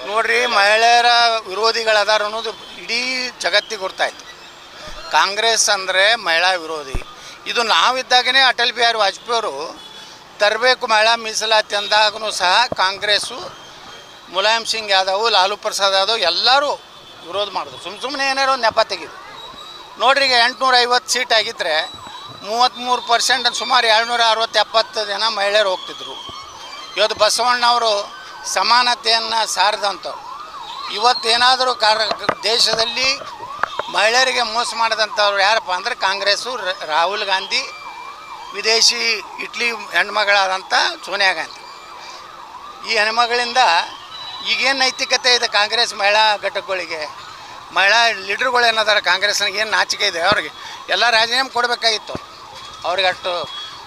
ನೋಡ್ರಿ, ಮಹಿಳೆಯರ ವಿರೋಧಿಗಳದಾರ ಅನ್ನೋದು ಇಡೀ ಜಗತ್ತಿಗೆ ಗೊತ್ತಾಯ್ತು. ಕಾಂಗ್ರೆಸ್ ಅಂದರೆ ಮಹಿಳಾ ವಿರೋಧಿ. ಇದು ನಾವಿದ್ದಾಗನೇ ಅಟಲ್ ಬಿಹಾರಿ ವಾಜಪೇಯಿ ಅವರು ತರಬೇಕು ಮಹಿಳಾ ಮೀಸಲಾತಿ ಅಂದಾಗೂ ಸಹ ಕಾಂಗ್ರೆಸ್ಸು, ಮುಲಾಯಂ ಸಿಂಗ್ ಯಾದವ್, ಲಾಲು ಪ್ರಸಾದ್ ಯಾದವ್ ಎಲ್ಲರೂ ವಿರೋಧ ಮಾಡಿದ್ರು. ಸುಮ್ಮನೆ ಏನಾರು ಒಂದು ನೆಪ ತೆಗೆದು ನೋಡ್ರಿ. ಈಗ 850 ಸೀಟ್ ಆಗಿದ್ದರೆ 33% ಸುಮಾರು 760-70 ಜನ ಮಹಿಳೆಯರು ಹೋಗ್ತಿದ್ರು. ಇವತ್ತು ಬಸವಣ್ಣವರು ಸಮಾನತೆಯನ್ನು ಸಾರಿದಂಥವ್ರು. ಇವತ್ತೇನಾದರೂ ದೇಶದಲ್ಲಿ ಮಹಿಳೆಯರಿಗೆ ಮೋಸ ಮಾಡಿದಂಥವ್ರು ಯಾರಪ್ಪ ಅಂದರೆ ಕಾಂಗ್ರೆಸ್ಸು, ರಾಹುಲ್ ಗಾಂಧಿ, ವಿದೇಶಿ ಇಟ್ಲಿ ಹೆಣ್ಮಗಳಾದಂಥ ಸೋನಿಯಾ ಗಾಂಧಿ. ಈ ಹೆಣ್ಮಗಳಿಂದ ಈಗೇನು ನೈತಿಕತೆ ಇದೆ ಕಾಂಗ್ರೆಸ್ ಮಹಿಳಾ ಘಟಕಗಳಿಗೆ? ಮಹಿಳಾ ಲೀಡ್ರುಗಳು ಏನದಾರ ಕಾಂಗ್ರೆಸ್ನಾಗ ಏನು ನಾಚಿಕೆ ಇದೆ ಅವ್ರಿಗೆ? ಎಲ್ಲ ರಾಜೀನಾಮೆ ಕೊಡಬೇಕಾಗಿತ್ತು ಅವ್ರಿಗೆ. ಅಷ್ಟು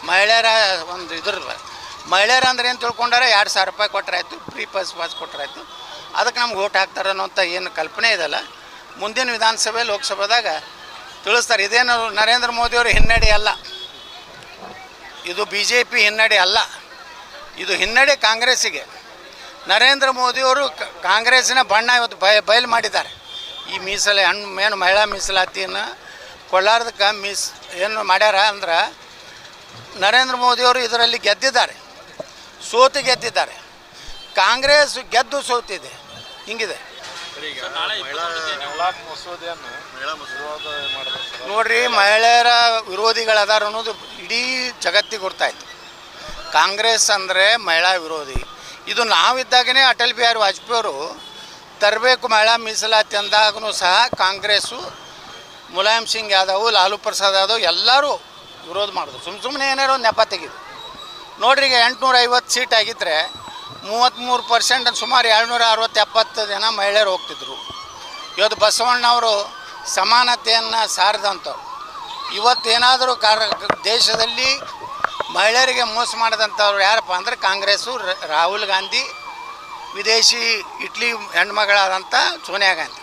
ಮಹಿಳೆಯರ ಒಂದು ಮಹಿಳೆಯರು ಅಂದ್ರೆ ಏನು ತಿಳ್ಕೊಂಡಾರೆ? 2,000 ರೂಪಾಯಿ ಕೊಟ್ಟರಾಯ್ತು, ಫ್ರೀ ಪಾಸ್ ಕೊಟ್ಟರಾಯ್ತು, ಅದಕ್ಕೆ ನಮ್ಗೆ ಓಟ್ ಹಾಕ್ತಾರೆ ಅನ್ನೋಂಥ ಏನು ಕಲ್ಪನೆ ಇದೆಲ್ಲ ಮುಂದಿನ ವಿಧಾನಸಭೆ ಲೋಕಸಭೆದಾಗ ತಿಳಿಸ್ತಾರೆ. ಇದೇನು ನರೇಂದ್ರ ಮೋದಿಯವರು ಹಿನ್ನಡೆ ಅಲ್ಲ, ಇದು BJP ಹಿನ್ನಡೆ ಅಲ್ಲ, ಇದು ಹಿನ್ನಡೆ ಕಾಂಗ್ರೆಸ್ಸಿಗೆ. ನರೇಂದ್ರ ಮೋದಿಯವರು ಕಾಂಗ್ರೆಸ್ಸಿನ ಬಣ್ಣ ಇವತ್ತು ಬಯಲು ಮಾಡಿದ್ದಾರೆ. ಈ ಏನು ಮಹಿಳಾ ಮೀಸಲಾತಿಯನ್ನು ಕೊಳ್ಳಾರ್ದಕ್ಕೆ ಏನು ಮಾಡ್ಯಾರ ಅಂದ್ರೆ ನರೇಂದ್ರ ಮೋದಿಯವರು ಇದರಲ್ಲಿ ಗೆದ್ದಿದ್ದಾರೆ, ಗೆದ್ದಿದ್ದಾರೆ. ಕಾಂಗ್ರೆಸ್ ಗೆದ್ದು ಸೋತಿದೆ. ಹಿಂಗಿದೆ ನೋಡ್ರಿ, ಮಹಿಳೆಯರ ವಿರೋಧಿಗಳದಾರ ಅನ್ನೋದು ಇಡೀ ಜಗತ್ತಿಗೆ ಗೊತ್ತಾಯ್ತು. ಕಾಂಗ್ರೆಸ್ ಅಂದರೆ ಮಹಿಳಾ ವಿರೋಧಿ. ಇದು ನಾವಿದ್ದಾಗನೇ ಅಟಲ್ ಬಿಹಾರಿ ವಾಜಪೇಯಿ ಅವರು ತರಬೇಕು ಮಹಿಳಾ ಮೀಸಲಾತಿ ಅಂದಾಗೂ ಸಹ ಕಾಂಗ್ರೆಸ್ಸು, ಮುಲಾಯಂ ಸಿಂಗ್ ಯಾದವ್, ಲಾಲು ಪ್ರಸಾದ್ ಯಾದವ್ ಎಲ್ಲರೂ ವಿರೋಧ ಮಾಡಿದ್ರು. ಸುಮ್ಮನೆ ಏನಾರು ಒಂದು ನೆಪ ತೆಗೆದು ನೋಡ್ರಿ. ಈಗ 850 ಸೀಟ್ ಆಗಿದ್ದರೆ 33% ಸುಮಾರು 760-70 ಜನ ಮಹಿಳೆಯರು ಹೋಗ್ತಿದ್ರು. ಇವತ್ತು ಬಸವಣ್ಣವರು ಸಮಾನತೆಯನ್ನು ಸಾರಿದಂಥವ್ರು. ಇವತ್ತೇನಾದರೂ ದೇಶದಲ್ಲಿ ಮಹಿಳೆಯರಿಗೆ ಮೋಸ ಮಾಡಿದಂಥವ್ರು ಯಾರಪ್ಪ ಅಂದರೆ ಕಾಂಗ್ರೆಸ್ಸು, ರಾಹುಲ್ ಗಾಂಧಿ, ವಿದೇಶಿ ಇಟ್ಲಿ ಹೆಣ್ಮಗಳಾದಂಥ ಸೋನಿಯಾ ಗಾಂಧಿ.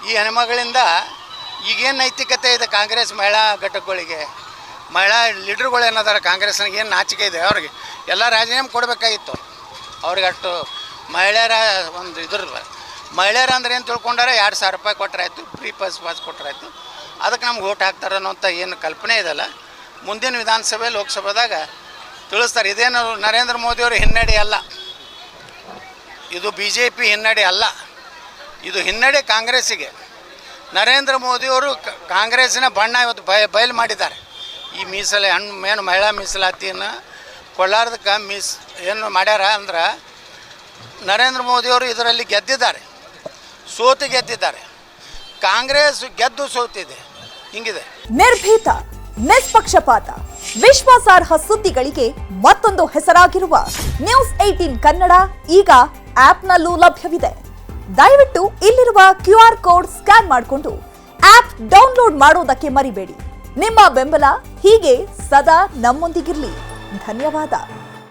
ಈ ಹೆಣ್ಮಗಳಿಂದ ಈಗೇನು ನೈತಿಕತೆ ಇದೆ ಕಾಂಗ್ರೆಸ್ ಮಹಿಳಾ ಘಟಕಗಳಿಗೆ? ಮಹಿಳಾ ಲೀಡ್ರುಗಳು ಏನದಾರ ಕಾಂಗ್ರೆಸ್ನಾಗ ಏನು ನಾಚಿಕೆ ಇದೆ ಅವ್ರಿಗೆ? ಎಲ್ಲ ರಾಜೀನಾಮೆ ಕೊಡಬೇಕಾಗಿತ್ತು ಅವ್ರಿಗೆ. ಅಷ್ಟು ಮಹಿಳೆಯರ ಒಂದು ಮಹಿಳೆಯರು ಅಂದ್ರೆ ಏನು ತಿಳ್ಕೊಂಡಾರೆ? 2,000 ರೂಪಾಯಿ ಕೊಟ್ಟರಾಯ್ತು, ಫ್ರೀ ಪಾಸ್ ಕೊಟ್ಟರಾಯ್ತು, ಅದಕ್ಕೆ ನಮ್ಗೆ ಓಟ್ ಹಾಕ್ತಾರೆ ಅನ್ನೋಂಥ ಏನು ಕಲ್ಪನೆ ಇದೆಲ್ಲ ಮುಂದಿನ ವಿಧಾನಸಭೆ ಲೋಕಸಭೆದಾಗ ತಿಳಿಸ್ತಾರೆ. ಇದೇನು ನರೇಂದ್ರ ಮೋದಿಯವರು ಹಿನ್ನಡೆ ಅಲ್ಲ, ಇದು BJP ಹಿನ್ನಡೆ ಅಲ್ಲ, ಇದು ಹಿನ್ನಡೆ ಕಾಂಗ್ರೆಸ್ಸಿಗೆ. ನರೇಂದ್ರ ಮೋದಿಯವರು ಕಾಂಗ್ರೆಸ್ಸಿನ ಬಣ್ಣ ಇವತ್ತು ಬಯಲು ಮಾಡಿದ್ದಾರೆ. ಈ ಏನು ಮಹಿಳಾ ಮೀಸಲಾತಿಯನ್ನು ಕೊಳ್ಳಾರ್ದಕ್ಕೆ ಏನು ಮಾಡ್ಯಾರ ಅಂದ್ರೆ ನರೇಂದ್ರ ಮೋದಿಯವರು ಇದರಲ್ಲಿ ಗೆದ್ದಿದ್ದಾರೆ, ಗೆದ್ದಿದ್ದಾರೆ. ಕಾಂಗ್ರೆಸ್ ಗೆದ್ದು ಸೋತಿದೆ. ಹಿಂಗಿದೆ. ನಿರ್ಭೀತ, ನಿಷ್ಪಕ್ಷಪಾತ, ವಿಶ್ವಾಸಾರ್ಹ ಸುದ್ದಿಗಳಿಗೆ ಮತ್ತೊಂದು ಹೆಸರಾಗಿರುವ ನ್ಯೂಸ್ 18 ಕನ್ನಡ ಈಗ ಆಪ್ನಲ್ಲೂ ಲಭ್ಯವಿದೆ. ದಯವಿಟ್ಟು ಇಲ್ಲಿರುವ QR ಕೋಡ್ ಸ್ಕ್ಯಾನ್ ಮಾಡಿಕೊಂಡು ಆಪ್ ಡೌನ್ಲೋಡ್ ಮಾಡೋದಕ್ಕೆ ಮರಿಬೇಡಿ. ನಿಮ್ಮ ಬೆಂಬಲ ಹೀಗೆ ಸದಾ ನಮ್ಮೊಂದಿಗಿರಲಿ. ಧನ್ಯವಾದ.